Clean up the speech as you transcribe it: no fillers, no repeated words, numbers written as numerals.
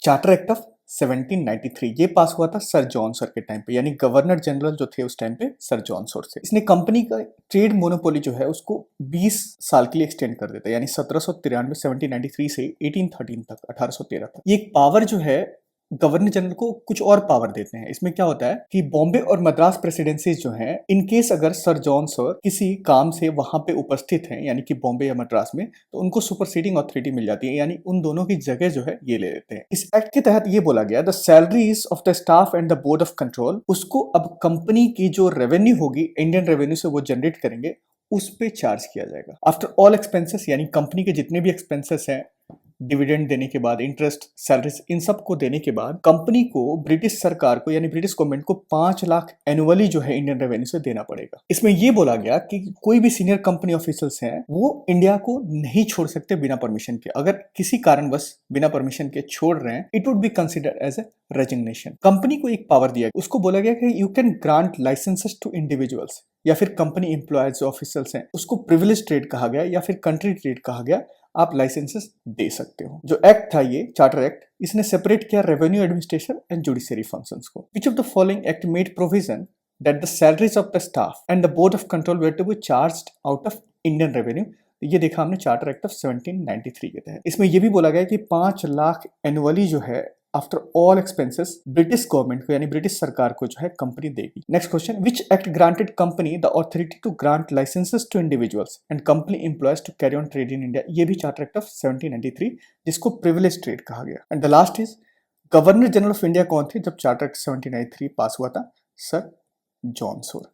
Charter act of 1793 ये पास हुआ था सर जॉन सर के टाइम पे, यानी गवर्नर जनरल जो थे उस टाइम पे सर जॉन सर से। इसने कंपनी का ट्रेड मोनोपोली जो है उसको 20 साल के लिए एक्सटेंड कर देता है, यानी 1793 1793 से 1813 तक 1813 तक। ये एक पावर जो है गवर्नर जनरल को कुछ और पावर देते हैं। इसमें क्या होता है कि बॉम्बे और मद्रास प्रेसिडेंसीज जो हैं, इन केस अगर सर जॉन सर किसी काम से वहां पे उपस्थित हैं, यानी कि बॉम्बे या मद्रास में, तो उनको सुपरसीडिंग अथॉरिटी मिल जाती है, यानी उन दोनों की जगह जो है ये ले लेते हैं। इस एक्ट के तहत ये बोला गया the salaries of the staff and the board of control, उसको अब कंपनी की जो रेवेन्यू होगी इंडियन रेवेन्यू से वो जनरेट करेंगे, उस पे चार्ज किया जाएगा। आफ्टर ऑल एक्सपेंसेस, यानी कंपनी के जितने भी एक्सपेंसेस हैं, डिविडेंड देने के बाद, इंटरेस्ट, सैलरीज, इन सब को देने के बाद कंपनी को, ब्रिटिश सरकार को यानी ब्रिटिश गवर्नमेंट को 5 लाख एनुअली जो है इंडियन रेवेन्यू से देना पड़ेगा। इसमें यह बोला गया कि कोई भी सीनियर कंपनी ऑफिसर्स हैं वो इंडिया को नहीं छोड़ सकते बिना परमिशन के। अगर किसी कारणवश बिना परमिशन के छोड़ रहे हैं, it would be considered as a resignation. Company को एक पावर दिया, उसको बोला गया कि you can grant licences to individuals, या फिर कंपनी एम्प्लॉयज ऑफिसर्स हैं उसको प्रिविलेज ट्रेड कहा गया या फिर कंट्री ट्रेड कहा गया, आप लाइसेंसेस दे सकते हो। जो एक्ट था ये चार्टर एक्ट, इसने सेपरेट किया revenue administration and judiciary functions को। Which of the following act made provision that the salaries of the staff and the board of control were to be charged out of Indian revenue. ये देखा हमने charter act of 1793 के तहत। इसमें यह भी बोला गया कि 5 लाख एनुअली जो है after all expenses British government को, यानी ब्रिटिश सरकार को जो है कंपनी देगी। Next question, which act granted company the authority to grant licences to individuals and company employees to carry on trade in India. ये भी चार्टर एक्ट ऑफ 1793, जिसको प्रिविलेज ट्रेड कहा गया। And the last is, governor general of India कौन थे जब charter act 1793 पास हुआ था? Sir John sir.